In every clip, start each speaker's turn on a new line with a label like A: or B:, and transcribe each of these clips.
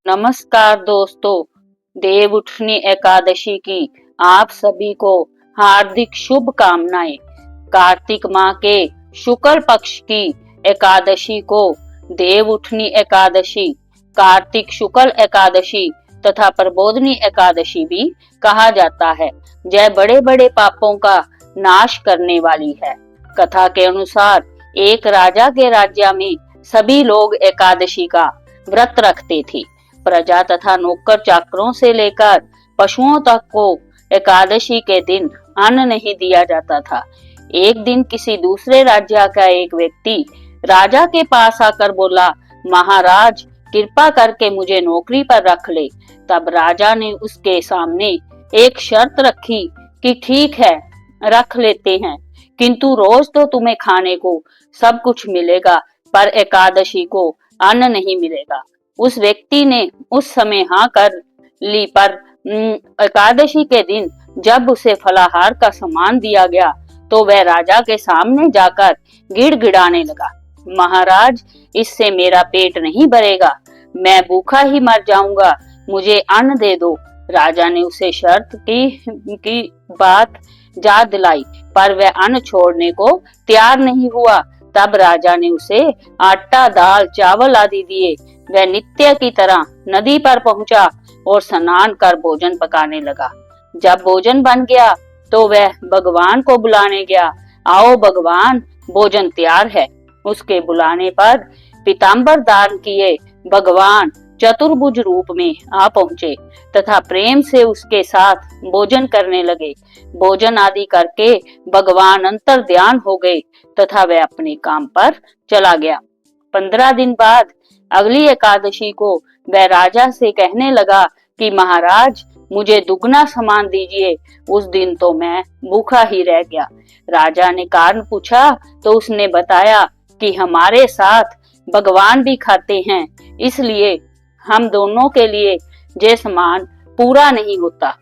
A: नमस्कार दोस्तों, देव उठनी एकादशी की आप सभी को हार्दिक शुभकामनाएं। कार्तिक माह के शुक्ल पक्ष की एकादशी को देव उठनी एकादशी, कार्तिक शुक्ल एकादशी तथा प्रबोधनी एकादशी भी कहा जाता है। यह बड़े बड़े पापों का नाश करने वाली है। कथा के अनुसार एक राजा के राज्य में सभी लोग एकादशी का व्रत रखते थे। प्रजा तथा नौकर चाकरों से लेकर पशुओं तक को एकादशी के दिन अन्न नहीं दिया जाता था। एक दिन किसी दूसरे राज्य का एक व्यक्ति राजा के पास आकर बोला, महाराज कृपा करके मुझे नौकरी पर रख ले। तब राजा ने उसके सामने एक शर्त रखी कि ठीक है, रख लेते हैं, किंतु रोज तो तुम्हें खाने को सब कुछ मिलेगा, पर एकादशी को अन्न नहीं मिलेगा। उस व्यक्ति ने उस समय हाँ कर ली, पर एकादशी के दिन जब उसे फलाहार का सामान दिया गया तो वह राजा के सामने जाकर गिड़गिड़ाने लगा, महाराज इससे मेरा पेट नहीं भरेगा, मैं भूखा ही मर जाऊंगा, मुझे अन्न दे दो। राजा ने उसे शर्त की बात याद दिलाई, पर वह अन्न छोड़ने को तैयार नहीं हुआ। तब राजा ने उसे आटा, दाल, चावल आदि दिए। वह नित्य की तरह नदी पर पहुंचा और स्नान कर भोजन पकाने लगा। जब भोजन बन गया तो वह भगवान को बुलाने गया, आओ भगवान, भोजन तैयार है। उसके बुलाने पर पीताम्बर धारण किए भगवान चतुर्भुज रूप में आ पहुंचे तथा प्रेम से उसके साथ भोजन करने लगे। भोजन आदि करके भगवान अंतर ध्यान हो गए तथा वह अपने काम पर चला गया। 15 दिन बाद अगली एकादशी को वह राजा से कहने लगा कि महाराज मुझे दुगना सामान दीजिए। उस दिन तो मैं भूखा ही रह गया। राजा ने कारण पूछा तो उसने बताया कि हमारे साथ भगवान भी खाते हैं, इसलिए हम दोनों के लिए ये सामान पूरा नहीं होता।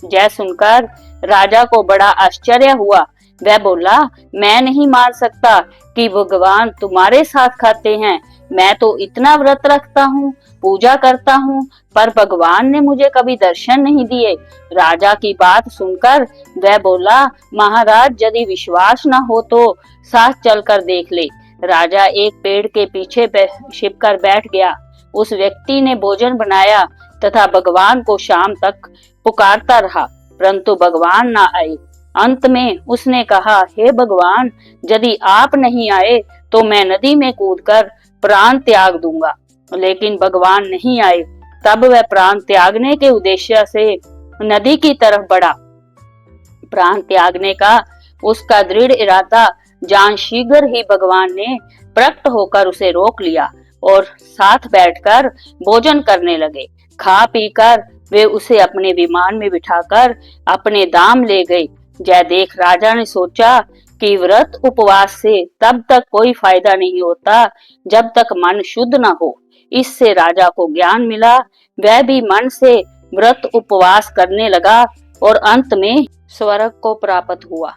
A: यह सुनकर राजा को बड़ा आश्चर्य हुआ। वह बोला, मैं नहीं मान सकता कि भगवान तुम्हारे साथ खाते हैं। मैं तो इतना व्रत रखता हूँ, पूजा करता हूँ, पर भगवान ने मुझे कभी दर्शन नहीं दिए। राजा की बात सुनकर वह बोला, महाराज यदि विश्वास न हो तो साथ चलकर देख ले। राजा एक पेड़ के पीछे छिपकर बैठ गया। उस व्यक्ति ने भोजन बनाया तथा भगवान को शाम तक पुकारता रहा, परंतु भगवान न आए। अंत में उसने कहा, हे भगवान, यदि आप नहीं आए तो मैं नदी में कूदकर प्राण त्याग दूंगा। लेकिन भगवान नहीं आए। तब वह प्राण त्यागने के उद्देश्य से नदी की तरफ बढ़ा। प्राण त्यागने का उसका दृढ़ इरादा जान शीघ्र ही भगवान ने प्रकट होकर उसे रोक लिया और साथ बैठकर भोजन करने लगे। खा पीकर वे उसे अपने विमान में बिठाकर अपने धाम ले गए। यह देख राजा ने सोचा कि व्रत उपवास से तब तक कोई फायदा नहीं होता जब तक मन शुद्ध न हो। इससे राजा को ज्ञान मिला। वह भी मन से व्रत उपवास करने लगा और अंत में स्वर्ग को प्राप्त हुआ।